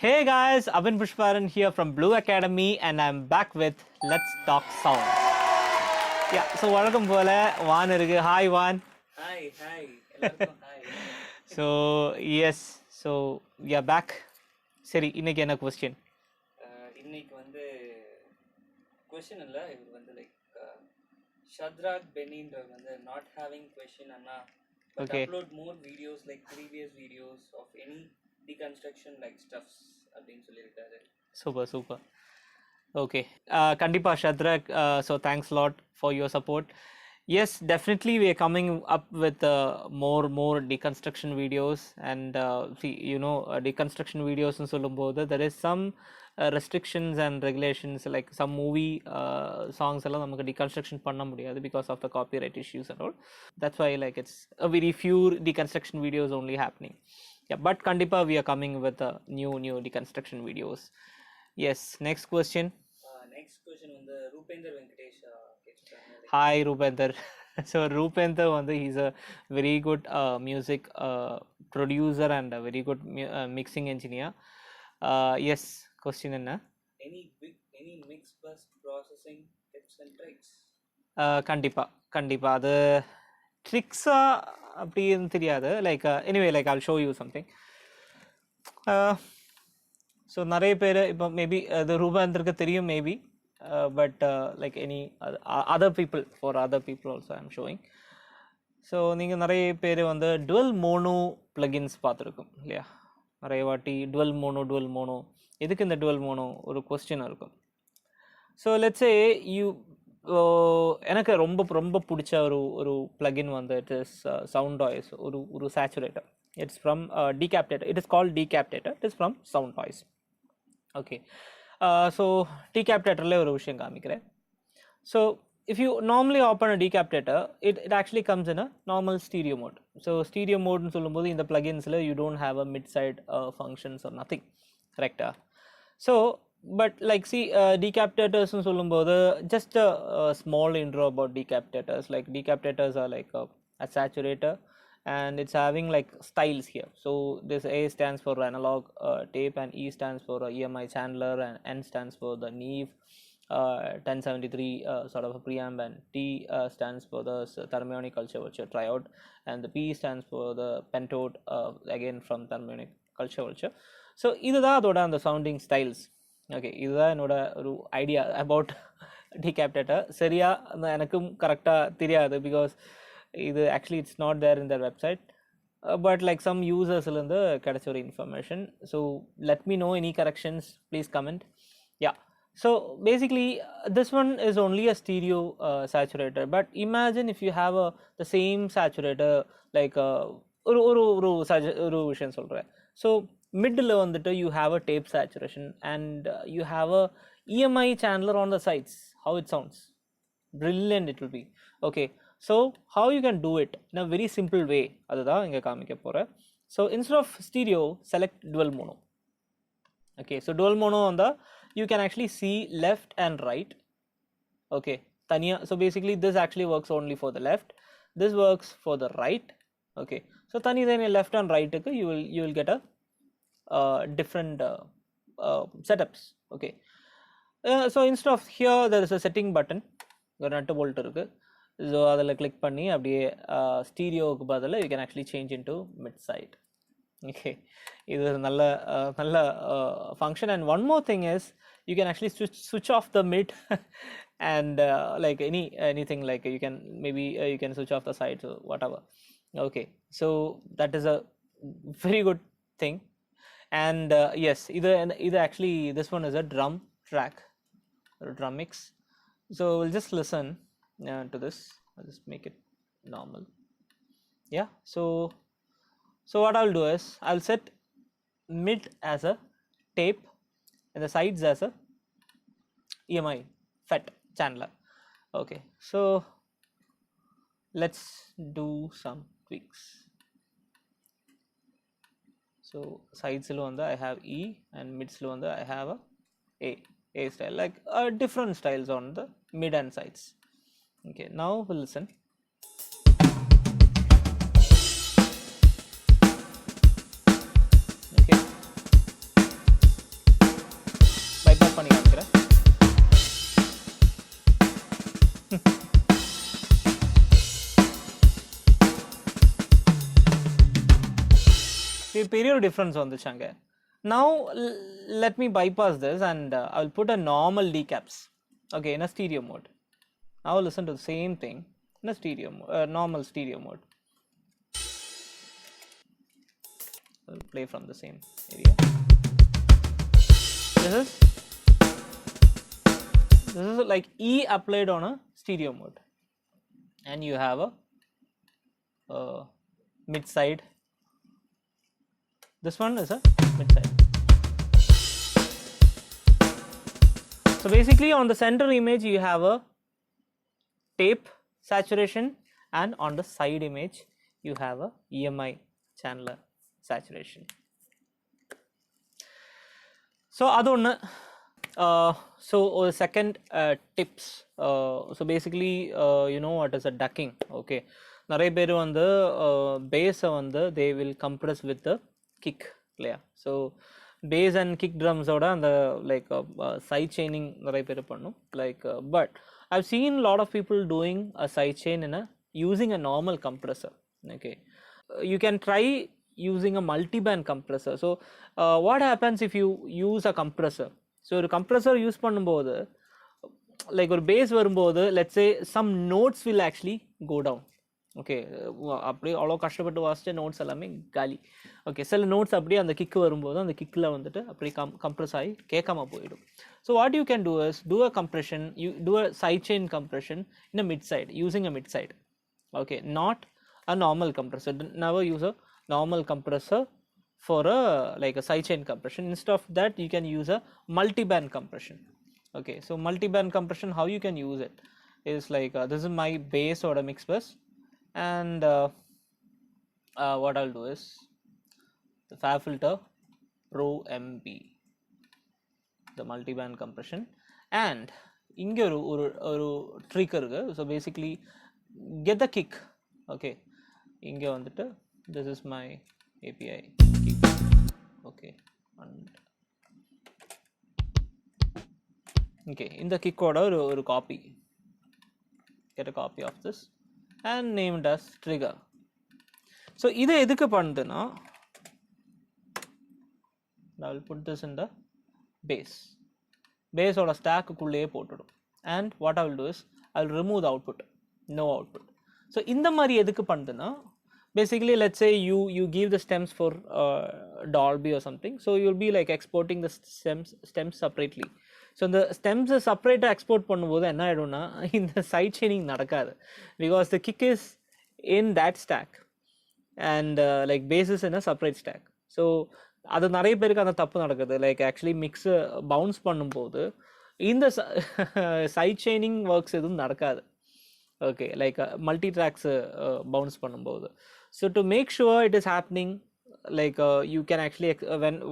Hey guys, Abhin Pushparan here from Blue Academy and I'm back with Let's Talk Sound. Yeah, so welcome போல வான் இருக்கு. Hi Van. Hi, எல்லாருக்கும் hi. So yes, so we are back. சரி, இன்னைக்கு என்ன question? இன்னைக்கு வந்து question இல்லை, இது வந்து லைக் ஷத்ராக் பெனின்றவர் வந்து நாட் ஹேவிங் கொஸ்டின் அண்ணா but Okay. Upload more videos like previous videos of any deconstruction like stuffs அப்படின்னு சொல்லியிருக்காரு. Super. Okay. Kandipa Shadrak, so thanks a lot for your support. Yes, definitely we are coming up with more deconstruction videos and see, deconstruction videos in Solomboda, there is some restrictions and regulations like some movie songs alla namakku deconstruction panna mudiyadhu because of the copyright issues and all. That's why like it's a very few deconstruction videos only happening. Yeah, but Kandipa we are coming with new deconstruction videos. Yes, next question. Next question வந்து ரூபேந்தர் வெங்கடேஷ் கேட்டிருக்காங்க. Hi Rupender. So Rupender he's a very good music producer and a very good mixing engineer. Yes, question enna? Any mix bus processing tips and tricks? கண்டிப்பா அது ட்ரிக்ஸா அப்படின்னு தெரியாது. Like anyway like I'll show you something. So நிறைய பேர் இப்போ maybe அது ரூபாந்தருக்கு தெரியும் maybe, but like any other people also I'm showing. So நீங்கள் நிறைய பேர் வந்து டுவெல் மோனோ ப்ளகின்ஸ் பார்த்துருக்கும் இல்லையா? நிறைய வாட்டி டுவெல் மோனோ எதுக்கு இந்த டுவெல் மோனோ ஒரு கொஸ்டின் இருக்கும். ஸோ லெட்ஸே எனக்கு ரொம்ப பிடிச்ச ஒரு ப்ளகின் வந்து இட் இஸ் சவுண்ட் வாய்ஸ், ஒரு சேச்சுரேட்டர். It's from Decapitator. It is called Decapitator. It is from Soundtoys. Okay. So Decapitatorல ஒரு விஷயம் காமிக்கிறேன். So if you normally open a Decapitator, it actually comes in a normal stereo mode. So stereo mode னு சொல்லும்போது இந்த pluginsல you don't have a mid side functions or nothing, correct? So but like see Decapitators னு சொல்லும்போது just a small intro about Decapitators. Like Decapitators are like a saturator and it's having like styles here. So this A stands for analog tape and E stands for EMI Chandler and N stands for the Neve 1073 sort of a preamp, and T stands for the Thermionic Culture Vulture Triode, and the P stands for the Pentode again from Thermionic Culture Vulture. So இதுதான் அதோட அந்த sounding styles. Okay, இதுதான் என்னோட ஒரு idea about Decapitator. சரியா எனக்கும் கரெக்டாக தெரியாது பிகாஸ் இது actually it's not there in the website, but like some யூசர்ஸ்லேருந்து கிடைச்ச ஒரு information. So let me know any corrections, please comment. Yeah, so basically this one is only a stereo saturator. But imagine if you have the same saturator like ஒரு விஷயம் சொல்கிறேன். So middle வந்துட்டு you have a tape saturation and you have a EMI channel on the sides. How it sounds brilliant it will be. Okay, so how you can do it in a very simple way, adha inga kaamikka pora. So instead of stereo, select dual mono. Okay, so dual mono on the you can actually see left and right. Okay, taniya, so basically this actually works only for the left, this works for the right. Okay, so tani then left and right you will get a different setups. Okay, so instead of here there is a setting button, ஒரு நட்டு bolt இருக்கு. So அதில் click பண்ணி அப்படியே ஸ்டீரியோவுக்கு பதிலாக you can actually change into mid side. Okay, இது ஒரு நல்ல function. And one more thing is you can actually switch off the mid and like anything like you can maybe you can switch off the sides or whatever. Okay, so that is a very good thing. And yes, இது actually this one is a drum track or drum mix. So we'll just listen to this. I'll just make it normal. Yeah, so what I'll do is I'll set mid as a tape and the sides as a EMI FET channel. Okay, so let's do some tweaks. So sides lo I have E and mids lo I have a style, like different styles on the mid and sides. Okay, now we'll listen. Okay, பண்ணி காமிக்கிறேன். பெரிய ஒரு difference வந்துச்சு அங்கே. Now let me bypass this and I will put a normal decaps, okay, in a stereo mode. Now listen to the same thing in a stereo normal stereo mode. I will play from the same area. This is like E applied on a stereo mode, and you have a mid side. This one is a mid side. So basically on the center image you have a tape saturation, and on the side image you have a EMI channel saturation. So adu onnu. So second tips. So basically you know what is a ducking. Okay, நிறைய பேர் வந்து பேஸை வந்து they will compress with the kick இல்லையா. So base and kick ட்ரம்ஸோட அந்த like side chaining நிறைய பேர் பண்ணும் like. But I've seen a lot of people doing a side chain in a using a normal compressor. Okay, you can try using a multi-band compressor. So what happens if you use a compressor? So ஒரு compressor use பண்ணும்போது like ஒரு base வரும்போது let's say some notes will actually go down. Okay, அப்படியே அவ்வளோ கஷ்டப்பட்டு வாசிச்ச notes எல்லாமே காலி. Okay, சில நோட்ஸ் அப்படியே அந்த கிக்கு வரும்போது அந்த கிக்கில் வந்துட்டு அப்படியே கம்ப்ரெஸ் ஆகி கேட்காம போயிடும். So what you can do is do a compression, you do a side chain compression in a mid side using a mid side. Okay, not a normal compressor. Never use a normal compressor for a like a side chain compression. Instead of that you can use a multi-band compression. Okay, so multi-band compression, how you can use it is like this is my bass or a mix bus, and what I'll do is the FabFilter Pro MB, the multi-band compression, and inge oru trick irukku. So basically get the kick. Okay, inge vandittu this is my API kick. Okay, and okay, in the kick oda oru copy, get a copy of this and named as trigger. So idu edukku panduna I will put this in the base oda stack kulle potudum, and what I will do is I will remove the output, no output. So indha mari edukku panduna basically let's say you give the stems for Dolby or something, so you'll be like exporting the stems separately. So the stems separate export பண்ணும்போது என்ன ஆயிடும்னா இந்த side chaining நடக்காது, because the kick is in that stack and like bass is in a separate stack. So அது நிறைய பேருக்கு அந்த தப்பு நடக்குது, லைக் ஆக்சுவலி மிக்ஸ் பவுன்ஸ் பண்ணும்போது இந்த சைட் செயினிங் ஒர்க்ஸ் எதுவும் நடக்காது. Okay, like multi tracks bounce பண்ணும்போது. So to make sure it is happening, like you can actually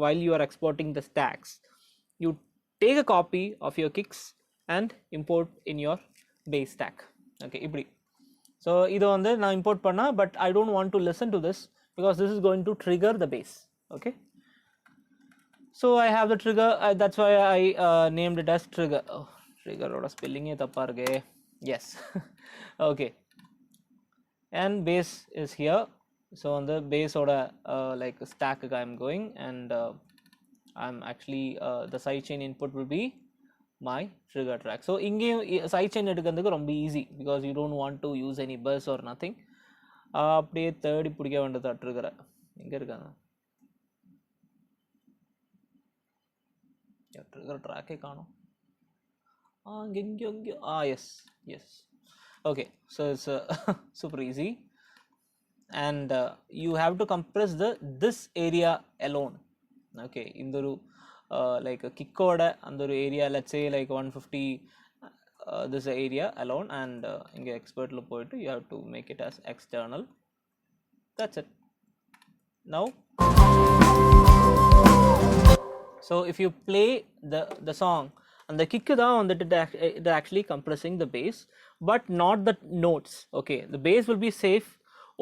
while you are exporting the stacks, you take a copy of your kicks and import in your bass stack. Okay, இப்படி. So இது வந்து நான் import பண்ணா, but I don't want to listen to this because this is going to trigger the bass. Okay, so I have the trigger, that's why I named it as trigger. Oh, trigger oda spelling e thappa iruke. Yes. Okay, and bass is here. So on the bass oda like stack I am going, and I'm actually the side chain input will be my trigger track. So inge side chain edukandhukku romba easy because you don't want to use any bus or nothing. அப்படியே தேடி பிடிக்க வேண்டியதா trigger எங்க இருக்காங்க, trigger track காணோம். Yes. Okay, so it's super easy, and you have to compress this area alone. Okay, indoru like a kick oda andoru area, let's say like 150 this area alone, and inge expert lo poitu you have to make it as external. That's it. Now so if you play the song and the kick da on it actually compressing the bass but not the notes. Okay, the bass will be safe,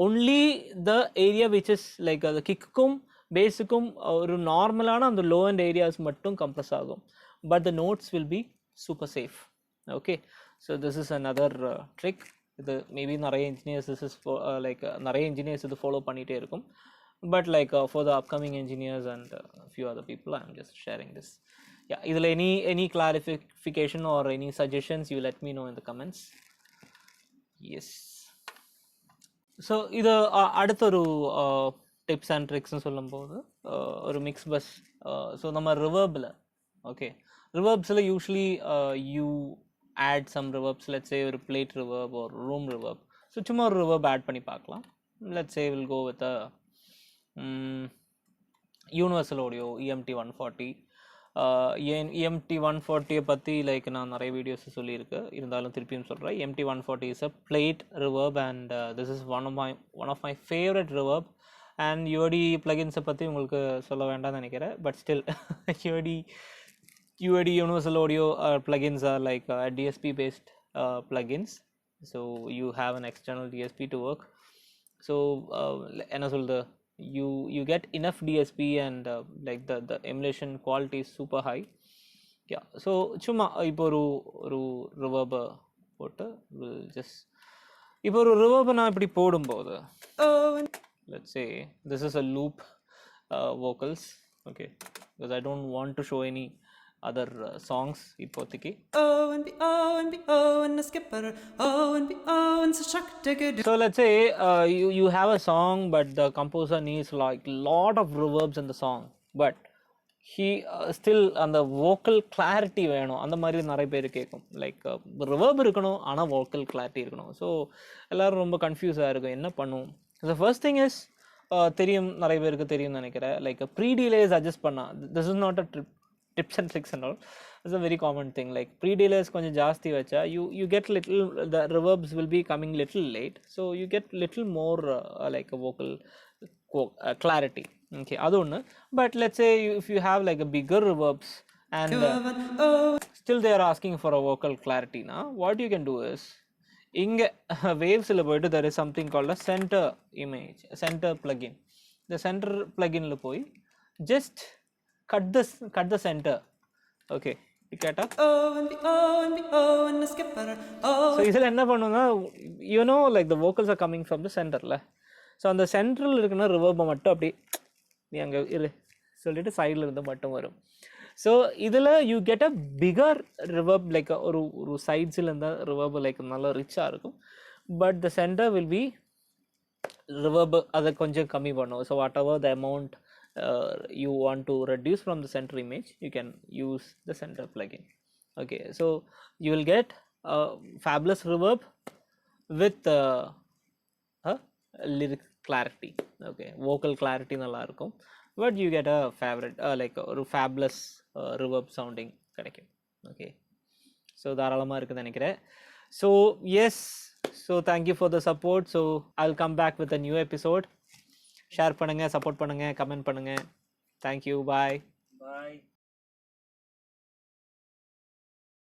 only the area which is like the kick kum பேஸுக்கும் ஒரு நார்மலான அந்த low and areas மட்டும் compress ஆகும், but the notes will be super safe. Okay, so this is another trick. இது maybe நிறைய engineers this is like நிறைய engineers இது follow பண்ணிகிட்டே இருக்கும். But like for the upcoming engineers and a few other people, I'm just sharing this. Yeah, idhula any clarification or any suggestions, you let me know in the comments. Yes. So இது அடுத்தொரு tips and ட்ரிக்ஸ்னு சொல்லும்போது ஒரு mix bus. So நம்ம ரிவர்பில், okay, ரிவர்ப்ஸில் usually you add some reverbs. Let's say ஒரு plate reverb ஒரு room reverb. So சும்மா ஒரு ரிவர்ப் ஆட் பண்ணி பார்க்கலாம். Let's say will go with Universal Audio EMT 140. EMT 140 பற்றி லைக் நான் நிறைய வீடியோஸ் சொல்லியிருக்கு, இருந்தாலும் திருப்பியும் சொல்கிறேன். EMT 140 is a plate reverb and this is one of my favourite reverb. And UAD ப்ளகின்ஸை பற்றி உங்களுக்கு சொல்ல வேண்டாம்னு நினைக்கிறேன், but still UAD universal audio plugins are like DSP based plugins, so you have an external DSP to work. So என்ன சொல்றது, you get enough DSP and like the emulation quality is super high. Yeah, so சும்மா இப்போ ஒரு reverb போட்டு will just இப்போ ஒரு reverb நான் இப்படி போடும்போது, let's say this is a loop vocals, okay, because I don't want to show any other songs இப்போதைக்கு. So let's say you have a song but the composer needs like lot of reverbs in the song, but he still அந்த vocal clarity வேணும். அந்த மாதிரி நிறைய பேர் கேட்கும், like reverb இருக்கணும் ஆனால் vocal clarity இருக்கணும். ஸோ எல்லோரும் ரொம்ப கன்ஃபியூஸாக இருக்கும், என்ன பண்ணும். the first thing is தெரியும், நிறைய பேருக்கு தெரியும்னு நினைக்கிறேன், லைக் ப்ரீ டிலேஸ் அட்ஜஸ்ட் பண்ணா. this is not a tips and tricks and all, it's a very common thing. Like pre-delays konjam jaasti vacha you get little, the reverbs will be coming little late, so you get little more like a vocal clarity. Okay, adu one. But let's say if you have like a bigger reverbs and still they are asking for a vocal clarity, now what you can do is inga waves la poidu there is something called a center image, center plugin. The center plugin la poi just cut the center. Okay, கேட்டா so இதில் என்ன பண்ணுங்க, you know like the vocals are coming from the centerல. So அந்த central இருக்குன்னா ரிவர்பை மட்டும் அப்படி நீ அங்கே இரு சொல்லிட்டு சைடில் இருந்து மட்டும் வரும். ஸோ இதில் you get a bigger reverb, like ஒரு சைட்ஸில் இருந்தால் ரிவர்பு லைக் நல்லா ரிச்சாக இருக்கும், but the centre will be reverb அதை கொஞ்சம் கம்மி பண்ணும். So what ever the amount you want to reduce from the center image, you can use the center plugin. Okay, so you will get a fabulous reverb with lyric clarity. Okay, vocal clarity nalla irukum, but you get a favorite like a fabulous reverb sounding கிடைக்கும். Okay, so தாராளமாக இருக்குன்னு நினைக்கிறேன். So yes, so thank you for the support. So I'll come back with a new episode. Share பண்ணுங்கள், support பண்ணுங்கள், comment பண்ணுங்கள். Thank you, பாய்.